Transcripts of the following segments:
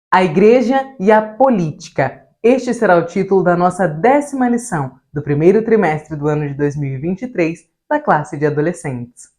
A Igreja e a Política. Este será o título da nossa 10ª lição do primeiro trimestre do ano de 2023 da classe de adolescentes.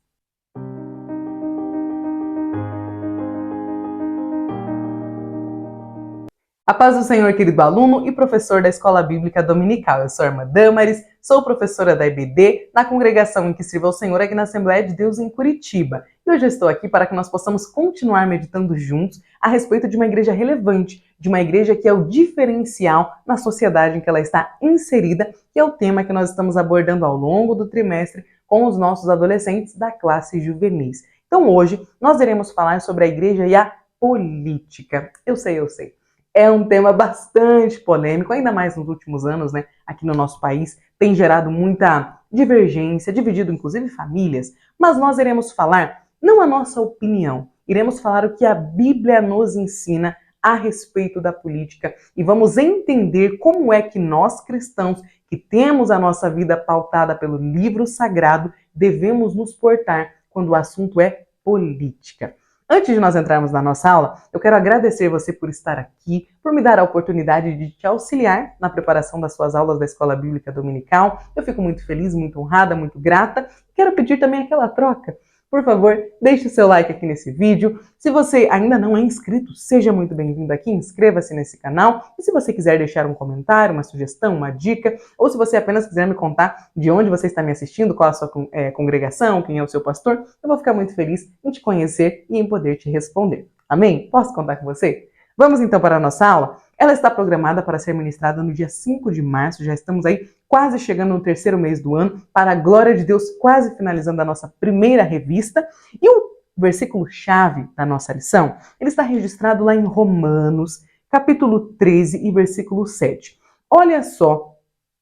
A paz do Senhor, querido aluno e professor da Escola Bíblica Dominical. Eu sou a irmã Damaris, sou professora da EBD, na congregação em que sirvo ao Senhor aqui na Assembleia de Deus em Curitiba. E hoje eu estou aqui para que nós possamos continuar meditando juntos a respeito de uma igreja relevante, de uma igreja que é o diferencial na sociedade em que ela está inserida, que é o tema que nós estamos abordando ao longo do trimestre com os nossos adolescentes da classe juvenis. Então hoje nós iremos falar sobre a igreja e a política. Eu sei. É um tema bastante polêmico, ainda mais nos últimos anos, né? Aqui no nosso país, tem gerado muita divergência, dividido inclusive famílias, mas nós iremos falar não a nossa opinião, iremos falar o que a Bíblia nos ensina a respeito da política e vamos entender como é que nós cristãos, que temos a nossa vida pautada pelo livro sagrado, devemos nos portar quando o assunto é política. Antes de nós entrarmos na nossa aula, eu quero agradecer você por estar aqui, por me dar a oportunidade de te auxiliar na preparação das suas aulas da Escola Bíblica Dominical. Eu fico muito feliz, muito honrada, muito grata. Quero pedir também aquela troca. Por favor, deixe o seu like aqui nesse vídeo. Se você ainda não é inscrito, seja muito bem-vindo aqui, inscreva-se nesse canal. E se você quiser deixar um comentário, uma sugestão, uma dica, ou se você apenas quiser me contar de onde você está me assistindo, qual a sua congregação, quem é o seu pastor, eu vou ficar muito feliz em te conhecer e em poder te responder. Amém? Posso contar com você? Vamos então para a nossa aula? Ela está programada para ser ministrada no dia 5 de março, já estamos aí quase chegando no terceiro mês do ano, para a glória de Deus, quase finalizando a nossa primeira revista. E o versículo-chave da nossa lição, ele está registrado lá em Romanos, capítulo 13 e versículo 7. Olha só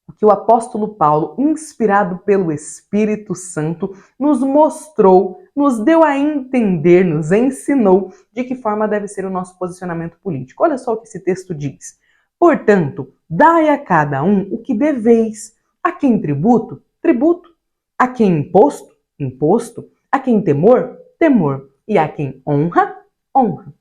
o que o apóstolo Paulo, inspirado pelo Espírito Santo, nos mostrou, nos deu a entender, nos ensinou de que forma deve ser o nosso posicionamento político. Olha só o que esse texto diz. Portanto, dai a cada um o que deveis. A quem tributo, tributo. A quem imposto, imposto. A quem temor, temor. E a quem honra, honra.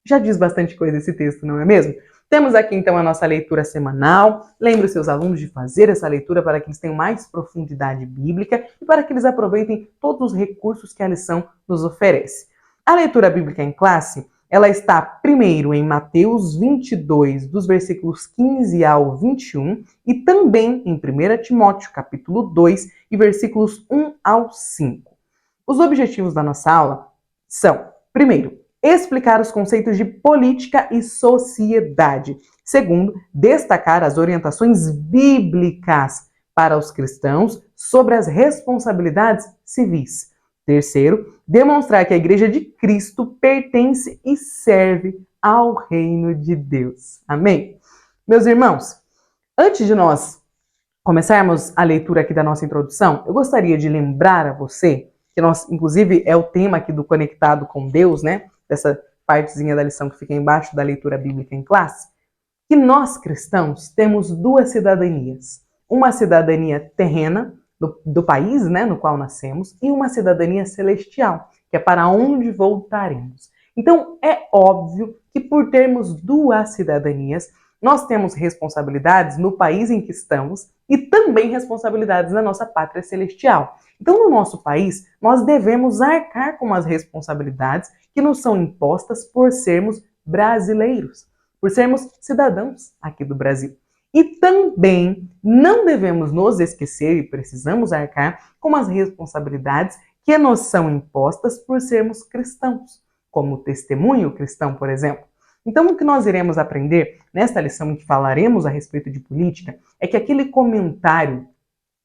Já diz bastante coisa esse texto, não é mesmo? Temos aqui então a nossa leitura semanal. Lembre os seus alunos de fazer essa leitura para que eles tenham mais profundidade bíblica e para que eles aproveitem todos os recursos que a lição nos oferece. A leitura bíblica em classe, ela está primeiro em Mateus 22, dos versículos 15 ao 21, e também em 1 Timóteo, capítulo 2, e versículos 1 ao 5. Os objetivos da nossa aula são, primeiro, explicar os conceitos de política e sociedade. Segundo, destacar as orientações bíblicas para os cristãos sobre as responsabilidades civis. Terceiro, demonstrar que a Igreja de Cristo pertence e serve ao reino de Deus. Amém? Meus irmãos, antes de nós começarmos a leitura aqui da nossa introdução, eu gostaria de lembrar a você, que nós, inclusive, é o tema aqui do Conectado com Deus, né? Dessa partezinha da lição que fica embaixo da leitura bíblica em classe, que nós cristãos temos duas cidadanias. Uma cidadania terrena, do país, né, no qual nascemos, e uma cidadania celestial, que é para onde voltaremos. Então, é óbvio que por termos duas cidadanias, nós temos responsabilidades no país em que estamos e também responsabilidades na nossa pátria celestial. Então, no nosso país, nós devemos arcar com as responsabilidades que nos são impostas por sermos brasileiros, por sermos cidadãos aqui do Brasil. E também não devemos nos esquecer e precisamos arcar com as responsabilidades que nos são impostas por sermos cristãos, como o testemunho cristão, por exemplo. Então, o que nós iremos aprender nesta lição em que falaremos a respeito de política é que aquele comentário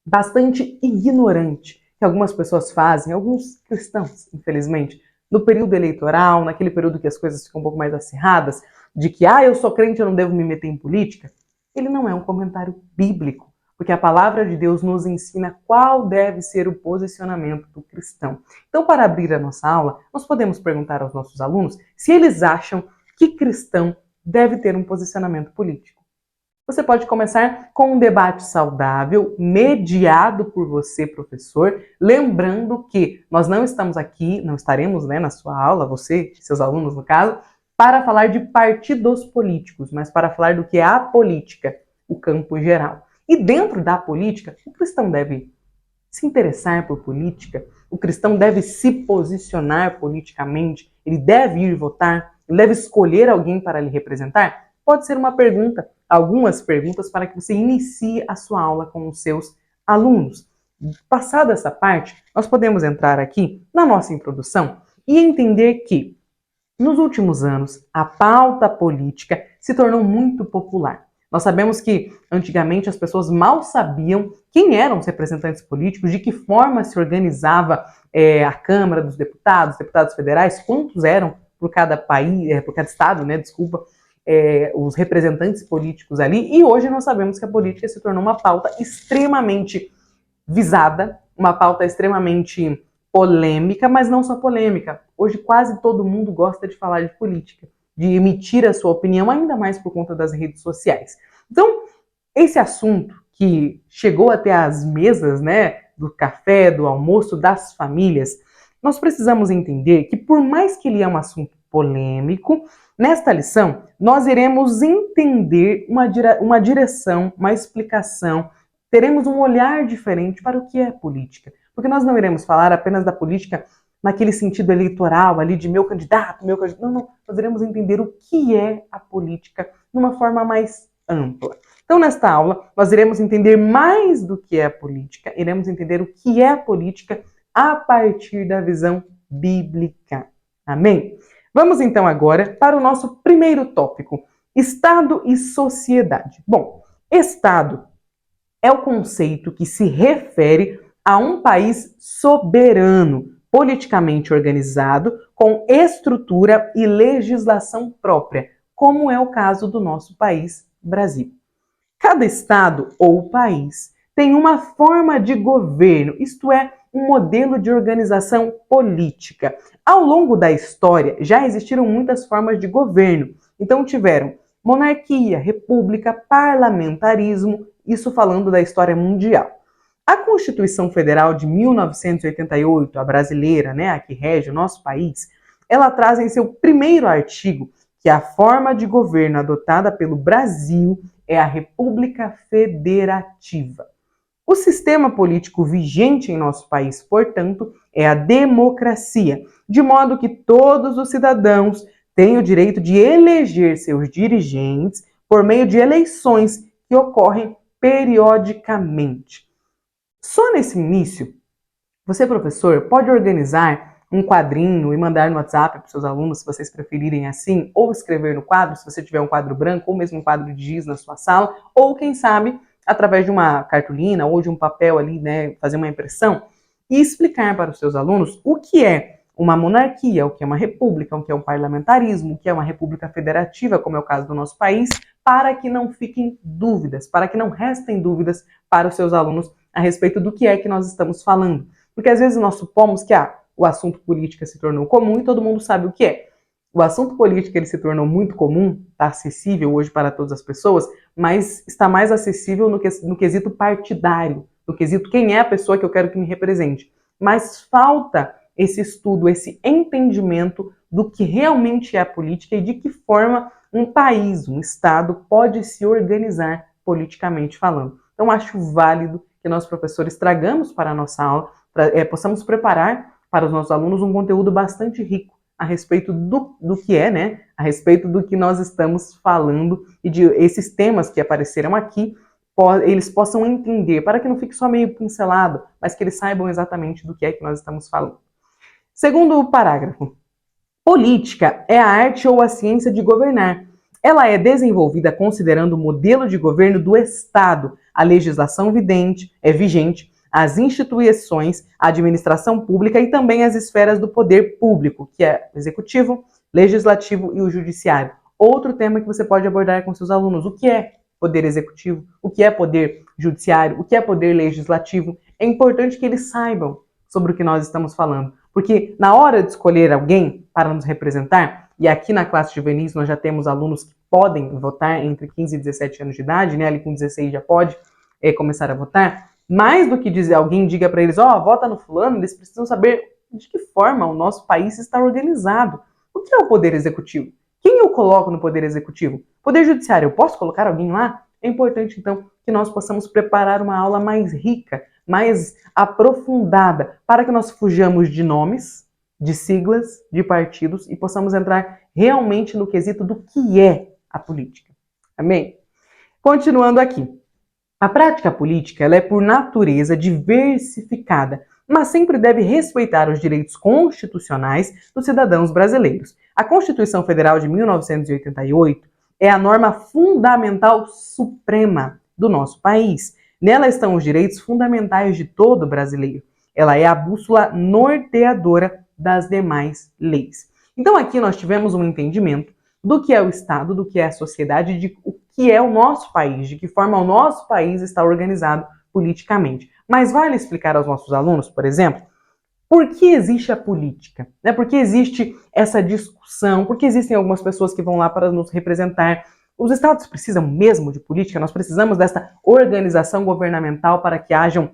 bastante ignorante que algumas pessoas fazem, alguns cristãos, infelizmente, no período eleitoral, naquele período que as coisas ficam um pouco mais acirradas, de que, eu sou crente, eu não devo me meter em política, ele não é um comentário bíblico, porque a palavra de Deus nos ensina qual deve ser o posicionamento do cristão. Então, para abrir a nossa aula, nós podemos perguntar aos nossos alunos se eles acham que cristão deve ter um posicionamento político. Você pode começar com um debate saudável, mediado por você, professor, lembrando que nós não estamos aqui, não estaremos, né, na sua aula, você e seus alunos no caso, para falar de partidos políticos, mas para falar do que é a política, o campo geral. E dentro da política, o cristão deve se interessar por política, o cristão deve se posicionar politicamente, ele deve ir votar, ele deve escolher alguém para lhe representar? Pode ser uma pergunta, algumas perguntas para que você inicie a sua aula com os seus alunos. Passada essa parte, nós podemos entrar aqui na nossa introdução e entender que, nos últimos anos, a pauta política se tornou muito popular. Nós sabemos que, antigamente, as pessoas mal sabiam quem eram os representantes políticos, de que forma se organizava a Câmara dos Deputados, deputados federais, quantos eram por cada país, por cada estado, né, os representantes políticos ali. E hoje nós sabemos que a política se tornou uma pauta extremamente visada, uma pauta extremamente polêmica, mas não só polêmica. Hoje quase todo mundo gosta de falar de política, de emitir a sua opinião, ainda mais por conta das redes sociais. Então, esse assunto que chegou até as mesas, né, do café, do almoço, das famílias, nós precisamos entender que, por mais que ele é um assunto polêmico, nesta lição nós iremos entender uma direção, uma explicação, teremos um olhar diferente para o que é política. Porque nós não iremos falar apenas da política naquele sentido eleitoral, ali de meu candidato. Não, nós iremos entender o que é a política de uma forma mais ampla. Então, nesta aula, nós iremos entender mais do que é a política, iremos entender o que é a política a partir da visão bíblica. Amém? Vamos então agora para o nosso primeiro tópico, Estado e sociedade. Bom, Estado é o conceito que se refere a um país soberano, politicamente organizado, com estrutura e legislação própria, como é o caso do nosso país, Brasil. Cada estado ou país tem uma forma de governo, isto é, um modelo de organização política. Ao longo da história, já existiram muitas formas de governo. Então tiveram monarquia, república, parlamentarismo, isso falando da história mundial. A Constituição Federal de 1988, a brasileira, né, a que rege o nosso país, ela traz em seu primeiro artigo que a forma de governo adotada pelo Brasil é a República Federativa. O sistema político vigente em nosso país, portanto, é a democracia, de modo que todos os cidadãos têm o direito de eleger seus dirigentes por meio de eleições que ocorrem periodicamente. Só nesse início, você, professor, pode organizar um quadrinho e mandar no WhatsApp para os seus alunos, se vocês preferirem assim, ou escrever no quadro, se você tiver um quadro branco, ou mesmo um quadro de giz na sua sala, ou quem sabe, através de uma cartolina ou de um papel ali, né, fazer uma impressão, e explicar para os seus alunos o que é uma monarquia, o que é uma república, o que é um parlamentarismo, o que é uma república federativa, como é o caso do nosso país, para que não fiquem dúvidas, para que não restem dúvidas para os seus alunos a respeito do que é que nós estamos falando. Porque às vezes nós supomos que o assunto política se tornou comum e todo mundo sabe o que é. O assunto política ele se tornou muito comum, está acessível hoje para todas as pessoas, mas está mais acessível no quesito partidário, no quesito quem é a pessoa que eu quero que me represente. Mas falta esse estudo, esse entendimento do que realmente é a política e de que forma um país, um estado pode se organizar politicamente falando. Então acho válido que nós professores tragamos para a nossa aula, possamos preparar para os nossos alunos um conteúdo bastante rico a respeito do que é, né? A respeito do que nós estamos falando e de esses temas que apareceram aqui, eles possam entender, para que não fique só meio pincelado, mas que eles saibam exatamente do que é que nós estamos falando. Segundo o parágrafo, política é a arte ou a ciência de governar. Ela é desenvolvida considerando o modelo de governo do Estado, a legislação vigente, as instituições, a administração pública e também as esferas do poder público, que é o executivo, legislativo e o judiciário. Outro tema que você pode abordar com seus alunos, o que é poder executivo, o que é poder judiciário, o que é poder legislativo. É importante que eles saibam sobre o que nós estamos falando, porque na hora de escolher alguém para nos representar, e aqui na classe juvenis nós já temos alunos que podem votar entre 15 e 17 anos de idade, né? Ali com 16 já pode começar a votar. Mais do que alguém diga para eles, vota no fulano, eles precisam saber de que forma o nosso país está organizado. O que é o poder executivo? Quem eu coloco no Poder Executivo? Poder Judiciário, eu posso colocar alguém lá? É importante, então, que nós possamos preparar uma aula mais rica, mais aprofundada, para que nós fujamos de nomes, de siglas, de partidos e possamos entrar realmente no quesito do que é a política. Amém? Continuando aqui. A prática política ela é, por natureza, diversificada, mas sempre deve respeitar os direitos constitucionais dos cidadãos brasileiros. A Constituição Federal de 1988 é a norma fundamental suprema do nosso país. Nela estão os direitos fundamentais de todo brasileiro. Ela é a bússola norteadora das demais leis. Então aqui nós tivemos um entendimento do que é o Estado, do que é a sociedade, de o que é o nosso país, de que forma o nosso país está organizado politicamente. Mas vale explicar aos nossos alunos, por exemplo, por que existe a política? Por que existe essa discussão? Por que existem algumas pessoas que vão lá para nos representar? Os estados precisam mesmo de política? Nós precisamos dessa organização governamental para que hajam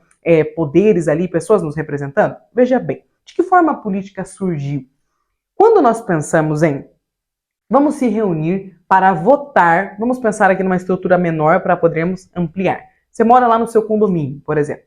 poderes ali, pessoas nos representando? Veja bem, de que forma a política surgiu? Quando nós pensamos em vamos se reunir para votar, vamos pensar aqui numa estrutura menor para podermos ampliar. Você mora lá no seu condomínio, por exemplo.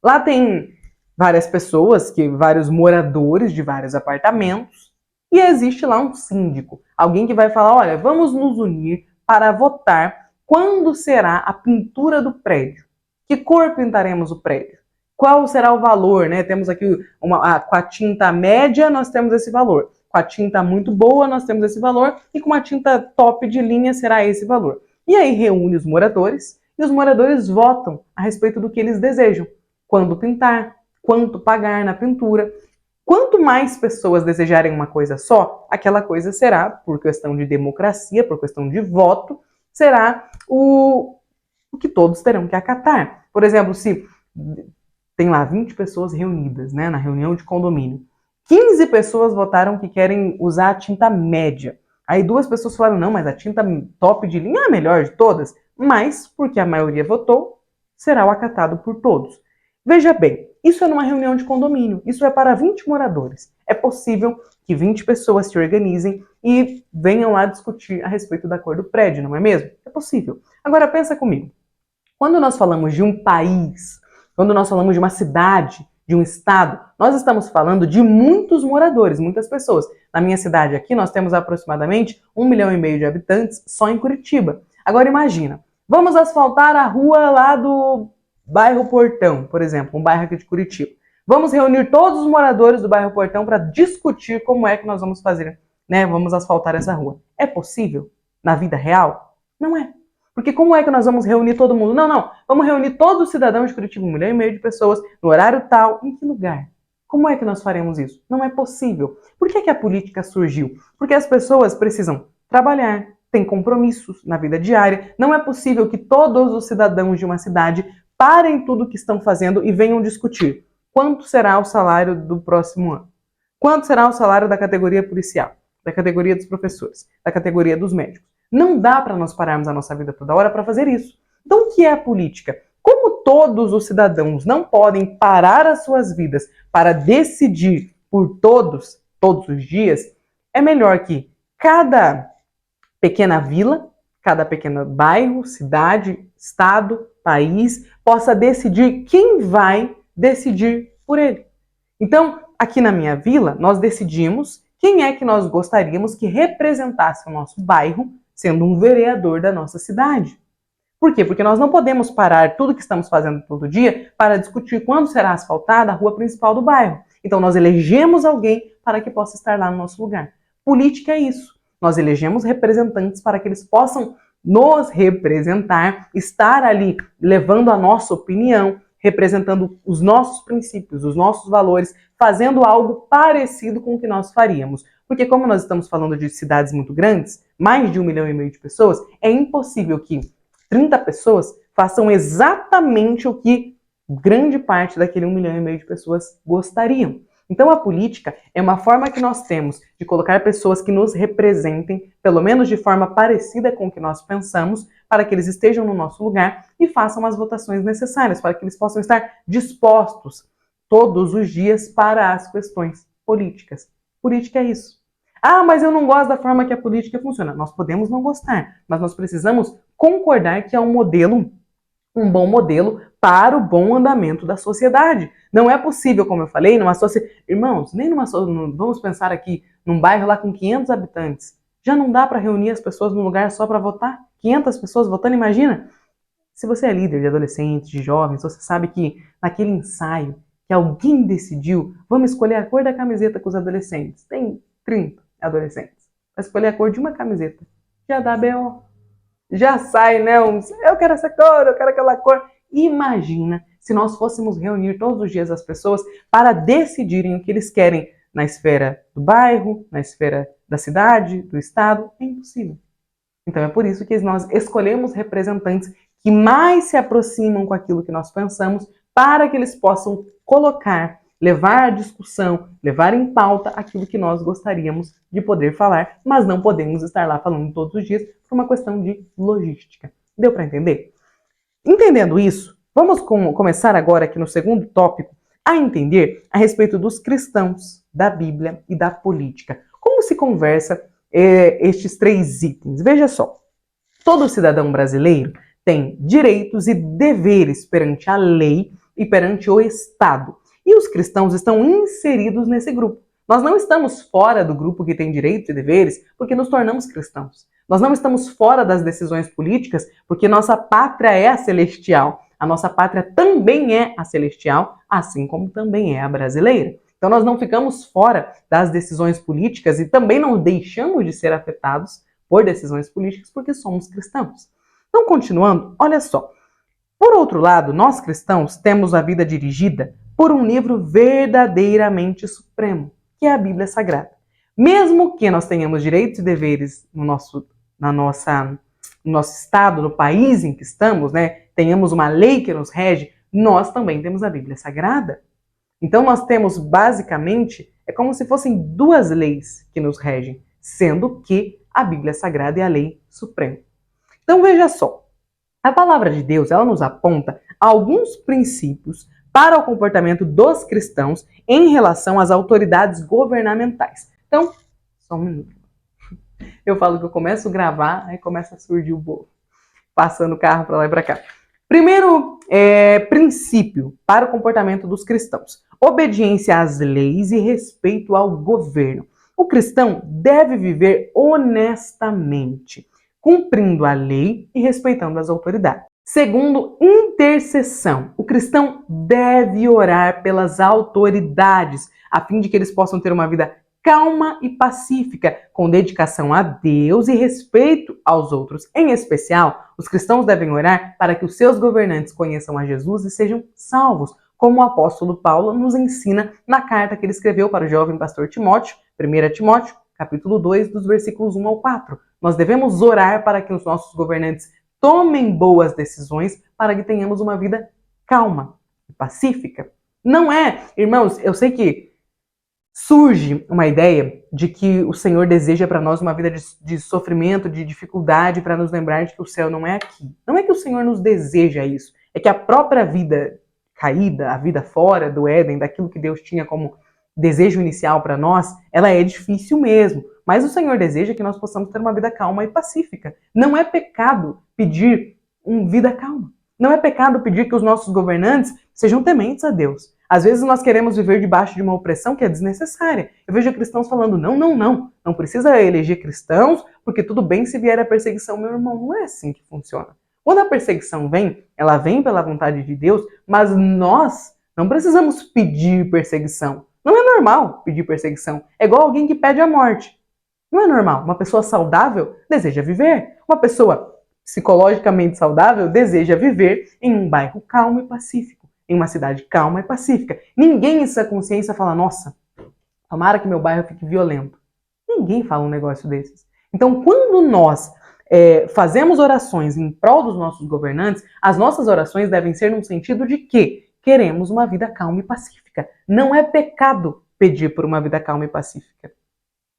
Lá tem várias pessoas, vários moradores de vários apartamentos, e existe lá um síndico, alguém que vai falar, olha, vamos nos unir para votar quando será a pintura do prédio. Que cor pintaremos o prédio? Qual será o valor, né? Temos aqui com a tinta média, nós temos esse valor. Com a tinta muito boa, nós temos esse valor, e com uma tinta top de linha será esse valor. E aí reúne os moradores, e os moradores votam a respeito do que eles desejam. Quando pintar, quanto pagar na pintura. Quanto mais pessoas desejarem uma coisa só, aquela coisa será, por questão de democracia, por questão de voto, será o que todos terão que acatar. Por exemplo, se tem lá 20 pessoas reunidas, né, na reunião de condomínio, 15 pessoas votaram que querem usar a tinta média. Aí 2 pessoas falaram, não, mas a tinta top de linha é a melhor de todas. Mas, porque a maioria votou, será o acatado por todos. Veja bem, isso é numa reunião de condomínio. Isso é para 20 moradores. É possível que 20 pessoas se organizem e venham lá discutir a respeito da cor do prédio, não é mesmo? É possível. Agora pensa comigo. Quando nós falamos de um país, quando nós falamos de uma cidade, de um estado, nós estamos falando de muitos moradores, muitas pessoas. Na minha cidade aqui, nós temos aproximadamente 1,5 milhão de habitantes só em Curitiba. Agora imagina, vamos asfaltar a rua lá do bairro Portão, por exemplo, um bairro aqui de Curitiba. Vamos reunir todos os moradores do bairro Portão para discutir como é que nós vamos fazer, né? Vamos asfaltar essa rua. É possível na vida real? Não é. Porque como é que nós vamos reunir todo mundo? Não. Vamos reunir todos os cidadãos de Curitiba, 1,5 milhão de pessoas, no horário tal. Em que lugar? Como é que nós faremos isso? Não é possível. Por que a política surgiu? Porque as pessoas precisam trabalhar, têm compromissos na vida diária. Não é possível que todos os cidadãos de uma cidade parem tudo o que estão fazendo e venham discutir quanto será o salário do próximo ano. Quanto será o salário da categoria policial, da categoria dos professores, da categoria dos médicos. Não dá para nós pararmos a nossa vida toda hora para fazer isso. Então, o que é a política? Como todos os cidadãos não podem parar as suas vidas para decidir por todos os dias, é melhor que cada pequena vila, cada pequeno bairro, cidade, estado, país, possa decidir quem vai decidir por ele. Então, aqui na minha vila, nós decidimos quem é que nós gostaríamos que representasse o nosso bairro, sendo um vereador da nossa cidade. Por quê? Porque nós não podemos parar tudo que estamos fazendo todo dia para discutir quando será asfaltada a rua principal do bairro. Então nós elegemos alguém para que possa estar lá no nosso lugar. Política é isso. Nós elegemos representantes para que eles possam nos representar, estar ali levando a nossa opinião, representando os nossos princípios, os nossos valores, fazendo algo parecido com o que nós faríamos. Porque como nós estamos falando de cidades muito grandes, mais de 1,5 milhão de pessoas, é impossível que 30 pessoas façam exatamente o que grande parte daquele 1,5 milhão de pessoas gostariam. Então a política é uma forma que nós temos de colocar pessoas que nos representem, pelo menos de forma parecida com o que nós pensamos, para que eles estejam no nosso lugar e façam as votações necessárias, para que eles possam estar dispostos todos os dias para as questões políticas. Política é isso. Ah, mas eu não gosto da forma que a política funciona. Nós podemos não gostar, mas nós precisamos concordar que é um bom modelo para o bom andamento da sociedade. Não é possível, como eu falei, numa sociedade... Irmãos, vamos pensar aqui, num bairro lá com 500 habitantes. Já não dá para reunir as pessoas num lugar só para votar? 500 pessoas votando, imagina? Se você é líder de adolescentes, de jovens, você sabe que naquele ensaio que alguém decidiu, vamos escolher a cor da camiseta com os adolescentes. Tem 30 adolescentes. Vai escolher a cor de uma camiseta. Já dá B.O. Já sai, né? Eu quero essa cor, eu quero aquela cor. Imagina se nós fôssemos reunir todos os dias as pessoas para decidirem o que eles querem na esfera do bairro, na esfera da cidade, do estado. É impossível. Então é por isso que nós escolhemos representantes que mais se aproximam com aquilo que nós pensamos para que eles possam colocar, levar à discussão, levar em pauta aquilo que nós gostaríamos de poder falar, mas não podemos estar lá falando todos os dias por uma questão de logística. Deu para entender? Entendendo isso, vamos começar agora aqui no segundo tópico a entender a respeito dos cristãos, da Bíblia e da política. Como se conversa estes três itens? Veja só, todo cidadão brasileiro tem direitos e deveres perante a lei e perante o Estado. E os cristãos estão inseridos nesse grupo. Nós não estamos fora do grupo que tem direitos e deveres porque nos tornamos cristãos. Nós não estamos fora das decisões políticas porque nossa pátria é a celestial. A nossa pátria também é a celestial, assim como também é a brasileira. Então nós não ficamos fora das decisões políticas e também não deixamos de ser afetados por decisões políticas porque somos cristãos. Então, continuando, olha só. Por outro lado, nós cristãos temos a vida dirigida por um livro verdadeiramente supremo, que é a Bíblia Sagrada. Mesmo que nós tenhamos direitos e deveres no nosso estado, no país em que estamos, né, tenhamos uma lei que nos rege, nós também temos a Bíblia Sagrada. Então nós temos basicamente, é como se fossem duas leis que nos regem, sendo que a Bíblia Sagrada é a lei suprema. Então veja só, a palavra de Deus ela nos aponta alguns princípios para o comportamento dos cristãos em relação às autoridades governamentais. Então, só um minuto. Eu falo que eu começo a gravar, aí começa a surgir o bolo, passando o carro para lá e para cá. Primeiro princípio para o comportamento dos cristãos: obediência às leis e respeito ao governo. O cristão deve viver honestamente, cumprindo a lei e respeitando as autoridades. Segundo, intercessão. O cristão deve orar pelas autoridades, a fim de que eles possam ter uma vida calma e pacífica, com dedicação a Deus e respeito aos outros. Em especial, os cristãos devem orar para que os seus governantes conheçam a Jesus e sejam salvos, como o apóstolo Paulo nos ensina na carta que ele escreveu para o jovem pastor Timóteo, 1 Timóteo, capítulo 2, dos versículos 1 ao 4. Nós devemos orar para que os nossos governantes tomem boas decisões para que tenhamos uma vida calma e pacífica. Não é, irmãos, eu sei que surge uma ideia de que o Senhor deseja para nós uma vida de sofrimento, de dificuldade, para nos lembrar de que o céu não é aqui. Não é que o Senhor nos deseja isso, é que a própria vida caída, a vida fora do Éden, daquilo que Deus tinha como desejo inicial para nós, ela é difícil mesmo. Mas o Senhor deseja que nós possamos ter uma vida calma e pacífica. Não é pecado pedir uma vida calma. Não é pecado pedir que os nossos governantes sejam tementes a Deus. Às vezes nós queremos viver debaixo de uma opressão que é desnecessária. Eu vejo cristãos falando, não precisa eleger cristãos, porque tudo bem se vier a perseguição. Meu irmão, não é assim que funciona. Quando a perseguição vem, ela vem pela vontade de Deus, mas nós não precisamos pedir perseguição. Não é normal pedir perseguição. É igual alguém que pede a morte. Não é normal. Uma pessoa saudável deseja viver. Uma pessoa psicologicamente saudável deseja viver em um bairro calmo e pacífico, em uma cidade calma e pacífica. Ninguém em sua consciência fala, nossa, tomara que meu bairro fique violento. Ninguém fala um negócio desses. Então, quando nós fazemos orações em prol dos nossos governantes, as nossas orações devem ser no sentido de que queremos uma vida calma e pacífica. Não é pecado pedir por uma vida calma e pacífica.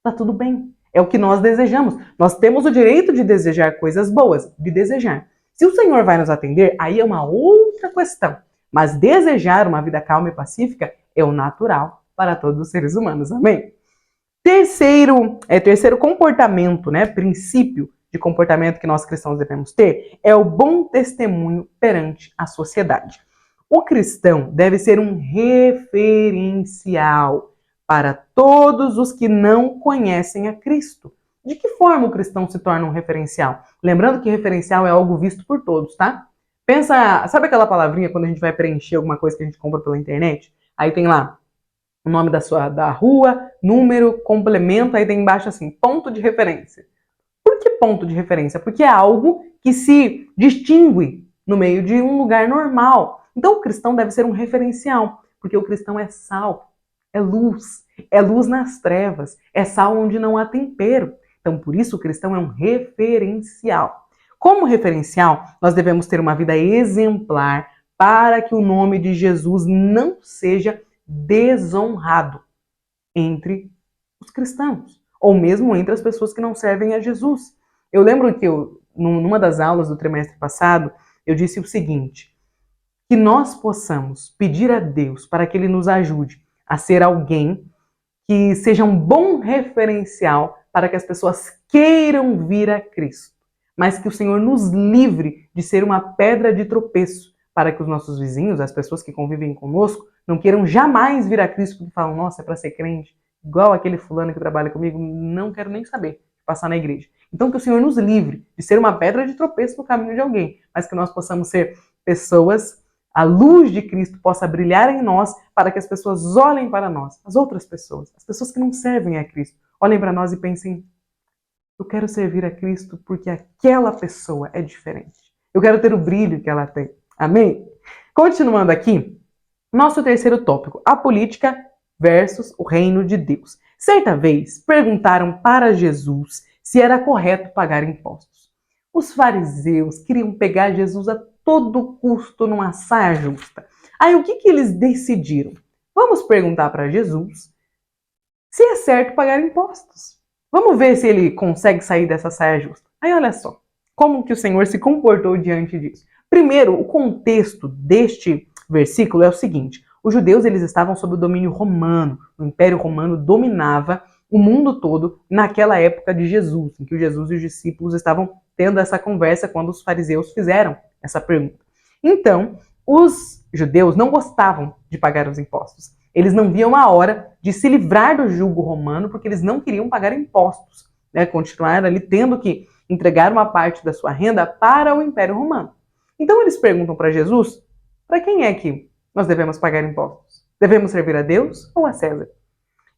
Tá tudo bem. É o que nós desejamos. Nós temos o direito de desejar coisas boas, de desejar. Se o Senhor vai nos atender, aí é uma outra questão. Mas desejar uma vida calma e pacífica é o natural para todos os seres humanos. Amém? Terceiro comportamento, né, princípio de comportamento que nós cristãos devemos ter é o bom testemunho perante a sociedade. O cristão deve ser um referencial para todos os que não conhecem a Cristo. De que forma o cristão se torna um referencial? Lembrando que referencial é algo visto por todos, tá? Pensa, sabe aquela palavrinha quando a gente vai preencher alguma coisa que a gente compra pela internet? Aí tem lá o nome da rua, número, complemento, aí tem embaixo assim, ponto de referência. Por que ponto de referência? Porque é algo que se distingue no meio de um lugar normal. Então o cristão deve ser um referencial, porque o cristão é sal, é luz nas trevas, é sal onde não há tempero. Então por isso o cristão é um referencial. Como referencial, nós devemos ter uma vida exemplar para que o nome de Jesus não seja desonrado entre os cristãos, ou mesmo entre as pessoas que não servem a Jesus. Eu lembro que numa das aulas do trimestre passado, eu disse o seguinte, que nós possamos pedir a Deus para que Ele nos ajude a ser alguém que seja um bom referencial para que as pessoas queiram vir a Cristo, mas que o Senhor nos livre de ser uma pedra de tropeço para que os nossos vizinhos, as pessoas que convivem conosco, não queiram jamais vir a Cristo porque falam, nossa, é para ser crente, igual aquele fulano que trabalha comigo, não quero nem saber de passar na igreja. Então que o Senhor nos livre de ser uma pedra de tropeço no caminho de alguém, mas que nós possamos ser pessoas, a luz de Cristo possa brilhar em nós para que as pessoas olhem para nós, as outras pessoas, as pessoas que não servem a Cristo, olhem para nós e pensem, eu quero servir a Cristo porque aquela pessoa é diferente. Eu quero ter o brilho que ela tem. Amém? Continuando aqui, nosso terceiro tópico, a política versus o reino de Deus. Certa vez, perguntaram para Jesus se era correto pagar impostos. Os fariseus queriam pegar Jesus a todo custo numa saia justa. Aí o que eles decidiram? Vamos perguntar para Jesus se é certo pagar impostos. Vamos ver se ele consegue sair dessa saia justa. Aí olha só, como que o Senhor se comportou diante disso. Primeiro, o contexto deste versículo é o seguinte, os judeus eles estavam sob o domínio romano, o Império Romano dominava o mundo todo naquela época de Jesus, em que Jesus e os discípulos estavam tendo essa conversa quando os fariseus fizeram essa pergunta. Então, os judeus não gostavam de pagar os impostos. Eles não viam a hora de se livrar do jugo romano porque eles não queriam pagar impostos, né? Continuar ali tendo que entregar uma parte da sua renda para o Império Romano. Então eles perguntam para Jesus, para quem é que nós devemos pagar impostos? Devemos servir a Deus ou a César?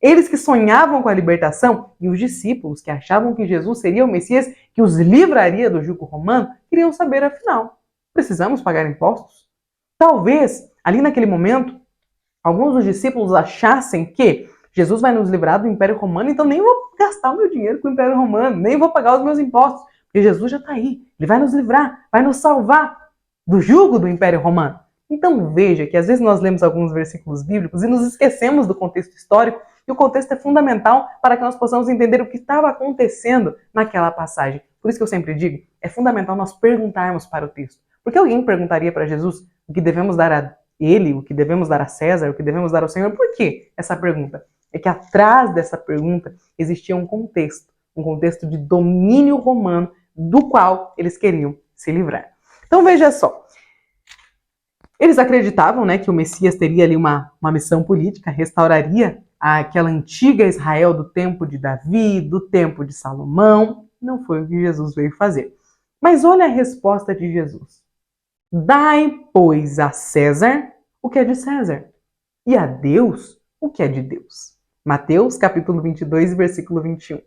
Eles que sonhavam com a libertação e os discípulos que achavam que Jesus seria o Messias que os livraria do jugo romano, queriam saber afinal, precisamos pagar impostos? Talvez, ali naquele momento, alguns dos discípulos achassem que Jesus vai nos livrar do Império Romano, então nem vou gastar o meu dinheiro com o Império Romano, nem vou pagar os meus impostos, porque Jesus já está aí, Ele vai nos livrar, vai nos salvar do jugo do Império Romano. Então veja que às vezes nós lemos alguns versículos bíblicos e nos esquecemos do contexto histórico, e o contexto é fundamental para que nós possamos entender o que estava acontecendo naquela passagem. Por isso que eu sempre digo, é fundamental nós perguntarmos para o texto. Porque alguém perguntaria para Jesus o que devemos dar a Ele, o que devemos dar a César, o que devemos dar ao Senhor? Por que essa pergunta? É que atrás dessa pergunta existia um contexto de domínio romano do qual eles queriam se livrar. Então veja só, eles acreditavam, né, que o Messias teria ali uma missão política, restauraria aquela antiga Israel do tempo de Davi, do tempo de Salomão. Não foi o que Jesus veio fazer. Mas olha a resposta de Jesus. Dai, pois, a César o que é de César, e a Deus o que é de Deus. Mateus, capítulo 22, versículo 21.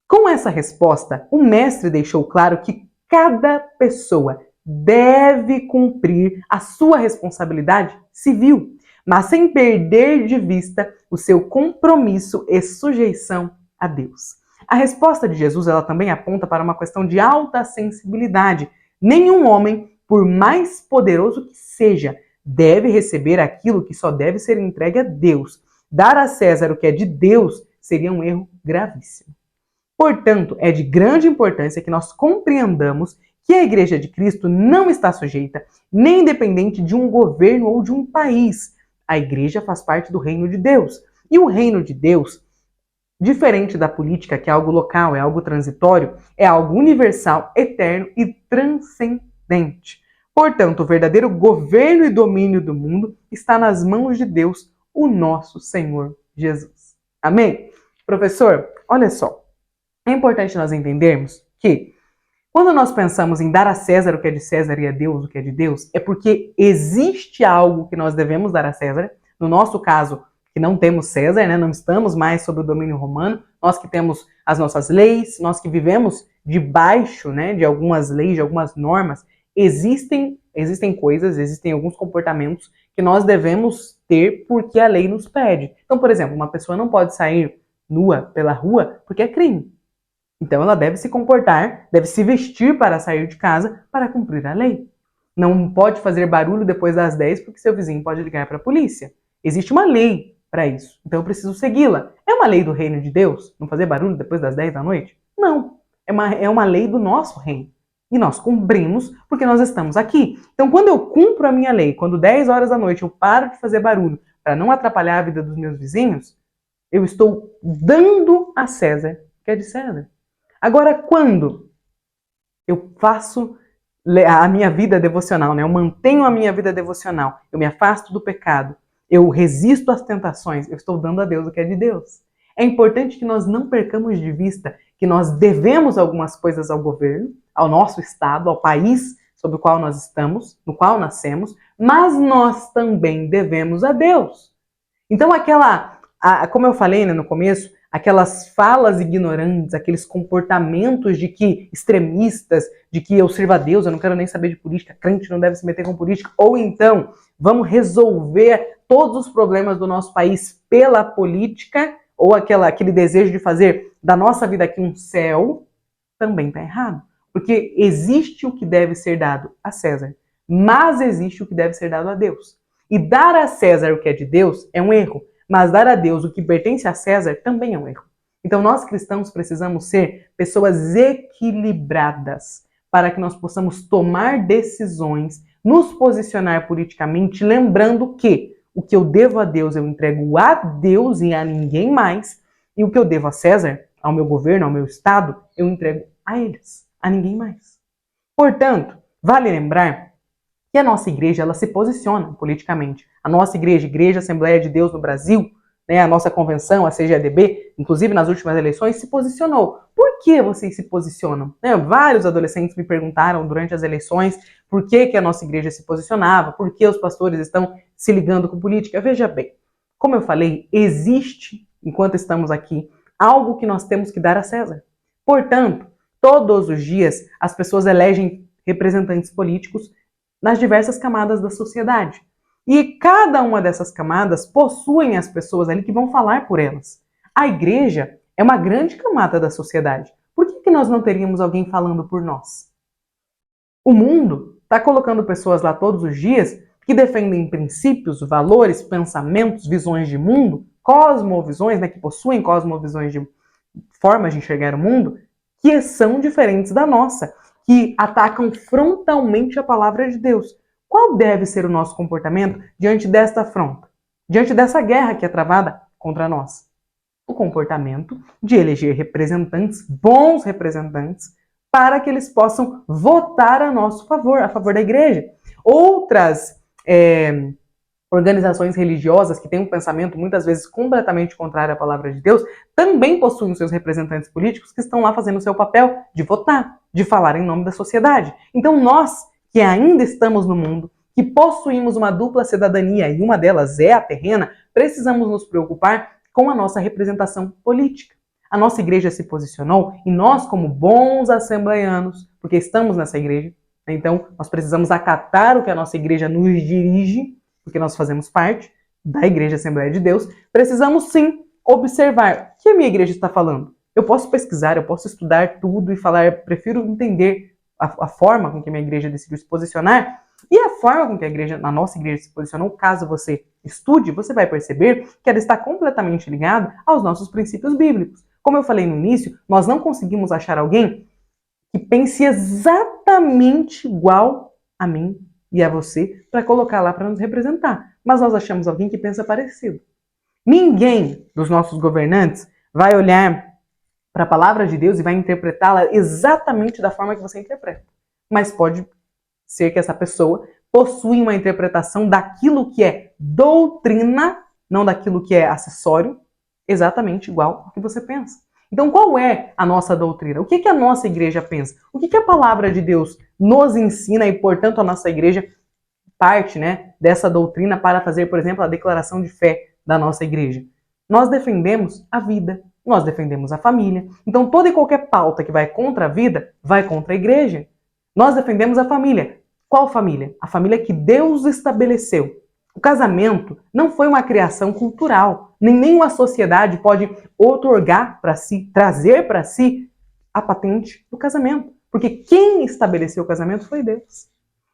Com essa resposta, o mestre deixou claro que cada pessoa deve cumprir a sua responsabilidade civil, mas sem perder de vista o seu compromisso e sujeição a Deus. A resposta de Jesus ela também aponta para uma questão de alta sensibilidade. Nenhum homem, por mais poderoso que seja, deve receber aquilo que só deve ser entregue a Deus. Dar a César o que é de Deus seria um erro gravíssimo. Portanto, é de grande importância que nós compreendamos que a Igreja de Cristo não está sujeita nem dependente de um governo ou de um país. A Igreja faz parte do reino de Deus. E o reino de Deus Diferente da política, que é algo local, é algo transitório, é algo universal, eterno e transcendente. Portanto, o verdadeiro governo e domínio do mundo está nas mãos de Deus, o nosso Senhor Jesus. Amém? Professor, olha só. É importante nós entendermos que quando nós pensamos em dar a César o que é de César e a Deus o que é de Deus, é porque existe algo que nós devemos dar a César. No nosso caso, que não temos César, né? Não estamos mais sob o domínio romano, nós que temos as nossas leis, nós que vivemos debaixo, né, de algumas leis, de algumas normas, existem coisas, existem alguns comportamentos que nós devemos ter porque a lei nos pede. Então, por exemplo, uma pessoa não pode sair nua pela rua porque é crime. Então ela deve se comportar, deve se vestir para sair de casa para cumprir a lei. Não pode fazer barulho depois das 10 porque seu vizinho pode ligar para a polícia. Existe uma lei para isso, então eu preciso segui-la. É uma lei do reino de Deus não fazer barulho depois das 10 da noite? Não, é uma lei do nosso reino. E nós cumprimos porque nós estamos aqui. Então quando eu cumpro a minha lei, quando 10 horas da noite eu paro de fazer barulho para não atrapalhar a vida dos meus vizinhos, eu estou dando a César o que é de César. Agora, quando eu faço a minha vida devocional, né? Eu mantenho a minha vida devocional, eu me afasto do pecado, eu resisto às tentações, eu estou dando a Deus o que é de Deus. É importante que nós não percamos de vista que nós devemos algumas coisas ao governo, ao nosso Estado, ao país sobre o qual nós estamos, no qual nascemos, mas nós também devemos a Deus. Então, como eu falei, né, no começo, aquelas falas ignorantes, aqueles comportamentos de que extremistas, de que eu sirvo a Deus, eu não quero nem saber de política, crente não deve se meter com política, ou então vamos resolver todos os problemas do nosso país pela política, ou aquele desejo de fazer da nossa vida aqui um céu, também está errado. Porque existe o que deve ser dado a César, mas existe o que deve ser dado a Deus. E dar a César o que é de Deus é um erro, mas dar a Deus o que pertence a César também é um erro. Então nós cristãos precisamos ser pessoas equilibradas para que nós possamos tomar decisões, nos posicionar politicamente, lembrando que o que eu devo a Deus eu entrego a Deus e a ninguém mais, e o que eu devo a César, ao meu governo, ao meu Estado, eu entrego a eles, a ninguém mais. Portanto, vale lembrar que a nossa igreja ela se posiciona politicamente. A nossa igreja, Igreja Assembleia de Deus no Brasil, né, a nossa convenção, a CGADB, inclusive nas últimas eleições, se posicionou. Por que vocês se posicionam? Vários adolescentes me perguntaram durante as eleições por que a nossa igreja se posicionava, por que os pastores estão se ligando com política. Veja bem, como eu falei, existe, enquanto estamos aqui, algo que nós temos que dar a César. Portanto, todos os dias as pessoas elegem representantes políticos nas diversas camadas da sociedade. E cada uma dessas camadas possuem as pessoas ali que vão falar por elas. A igreja é uma grande camada da sociedade. Por que nós não teríamos alguém falando por nós? O mundo está colocando pessoas lá todos os dias que defendem princípios, valores, pensamentos, visões de mundo, cosmovisões, né, que possuem cosmovisões de formas de enxergar o mundo, que são diferentes da nossa, que atacam frontalmente a palavra de Deus. Qual deve ser o nosso comportamento diante desta afronta? Diante dessa guerra que é travada contra nós? O comportamento de eleger representantes, bons representantes, para que eles possam votar a nosso favor, a favor da igreja. Outras organizações religiosas que têm um pensamento muitas vezes completamente contrário à palavra de Deus, também possuem seus representantes políticos que estão lá fazendo o seu papel de votar, de falar em nome da sociedade. Então nós, que ainda estamos no mundo, que possuímos uma dupla cidadania e uma delas é a terrena, precisamos nos preocupar com a nossa representação política. A nossa igreja se posicionou e nós, como bons assembleianos, porque estamos nessa igreja, então nós precisamos acatar o que a nossa igreja nos dirige, porque nós fazemos parte da Igreja Assembleia de Deus, precisamos sim observar o que a minha igreja está falando. Eu posso pesquisar, eu posso estudar tudo e falar, prefiro entender a forma com que a minha igreja decidiu se posicionar e a forma com que a nossa igreja se posicionou. Caso você estude, você vai perceber que ela está completamente ligada aos nossos princípios bíblicos. Como eu falei no início, nós não conseguimos achar alguém que pense exatamente igual a mim e a você para colocar lá para nos representar. Mas nós achamos alguém que pensa parecido. Ninguém dos nossos governantes vai olhar para a palavra de Deus e vai interpretá-la exatamente da forma que você interpreta. Mas pode ser que essa pessoa possua uma interpretação daquilo que é doutrina, não daquilo que é acessório, exatamente igual ao que você pensa. Então, qual é a nossa doutrina? O que a nossa igreja pensa? O que a palavra de Deus nos ensina e, portanto, a nossa igreja parte, né, dessa doutrina para fazer, por exemplo, a declaração de fé da nossa igreja? Nós defendemos a vida, nós defendemos a família. Então, toda e qualquer pauta que vai contra a vida, vai contra a igreja. Nós defendemos a família. Qual família? A família que Deus estabeleceu. O casamento não foi uma criação cultural. Nenhuma sociedade pode otorgar para si, trazer para si a patente do casamento. Porque quem estabeleceu o casamento foi Deus.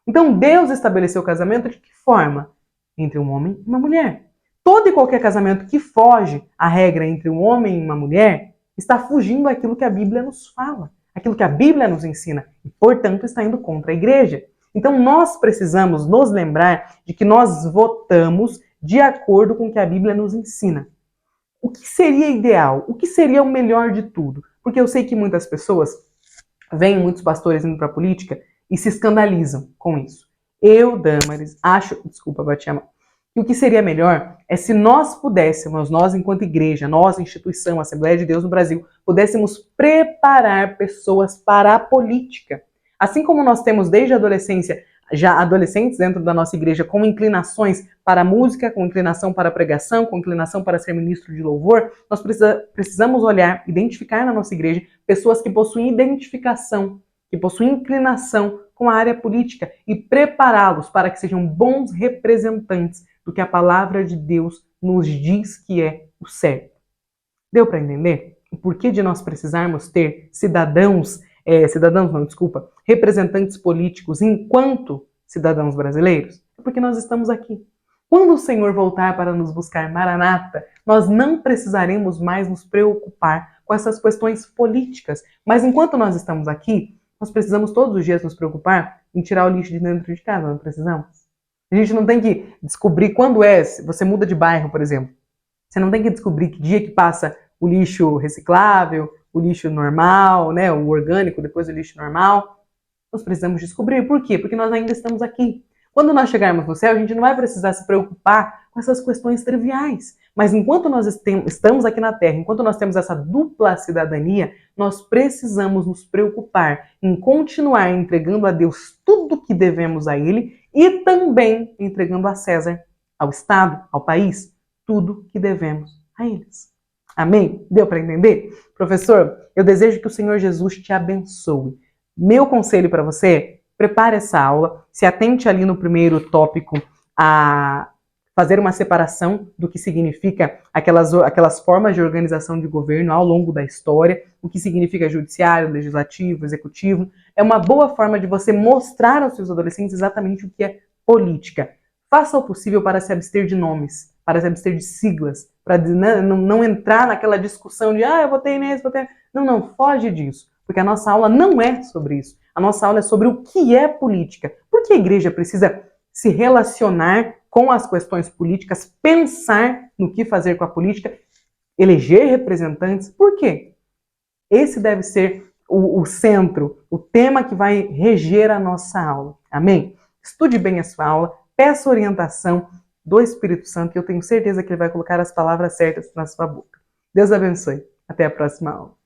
Então Deus estabeleceu o casamento de que forma? Entre um homem e uma mulher. Todo e qualquer casamento que foge à regra entre um homem e uma mulher está fugindo àquilo que a Bíblia nos fala, aquilo que a Bíblia nos ensina e, portanto, está indo contra a igreja. Então nós precisamos nos lembrar de que nós votamos de acordo com o que a Bíblia nos ensina. O que seria ideal? O que seria o melhor de tudo? Porque eu sei que muitas pessoas veem muitos pastores indo para a política e se escandalizam com isso. Eu, Damaris, acho... Desculpa, bati a mão. E o que seria melhor é se nós pudéssemos, nós enquanto igreja, nós, instituição, Assembleia de Deus no Brasil, pudéssemos preparar pessoas para a política. Assim como nós temos desde a adolescência, já adolescentes dentro da nossa igreja com inclinações para a música, com inclinação para a pregação, com inclinação para ser ministro de louvor, nós precisamos olhar, identificar na nossa igreja pessoas que possuem identificação, que possuem inclinação com a área política e prepará-los para que sejam bons representantes do que a palavra de Deus nos diz que é o certo. Deu para entender o porquê de nós precisarmos ter representantes políticos enquanto cidadãos brasileiros? É porque nós estamos aqui. Quando o Senhor voltar para nos buscar, Maranata, nós não precisaremos mais nos preocupar com essas questões políticas. Mas enquanto nós estamos aqui, nós precisamos todos os dias nos preocupar em tirar o lixo de dentro de casa, não precisamos? A gente não tem que descobrir quando você muda de bairro, por exemplo. Você não tem que descobrir que dia que passa o lixo reciclável, o lixo normal, né, o orgânico, depois o lixo normal. Nós precisamos descobrir. Por quê? Porque nós ainda estamos aqui. Quando nós chegarmos no céu, a gente não vai precisar se preocupar com essas questões triviais. Mas enquanto nós estamos aqui na Terra, enquanto nós temos essa dupla cidadania, nós precisamos nos preocupar em continuar entregando a Deus tudo que devemos a Ele e também entregando a César, ao Estado, ao país, tudo que devemos a eles. Amém? Deu para entender? Professor, eu desejo que o Senhor Jesus te abençoe. Meu conselho para você, prepare essa aula, se atente ali no primeiro tópico a fazer uma separação do que significa aquelas formas de organização de governo ao longo da história, o que significa judiciário, legislativo, executivo. É uma boa forma de você mostrar aos seus adolescentes exatamente o que é política. Faça o possível para se abster de nomes, para se abster de siglas, para não entrar naquela discussão de eu votei nesse, votei... Não, foge disso, porque a nossa aula não é sobre isso. A nossa aula é sobre o que é política. Por que a igreja precisa se relacionar com as questões políticas, pensar no que fazer com a política, eleger representantes? Por quê? Esse deve ser o centro, o tema que vai reger a nossa aula. Amém? Estude bem a sua aula, peça orientação do Espírito Santo e eu tenho certeza que ele vai colocar as palavras certas na sua boca. Deus abençoe. Até a próxima aula.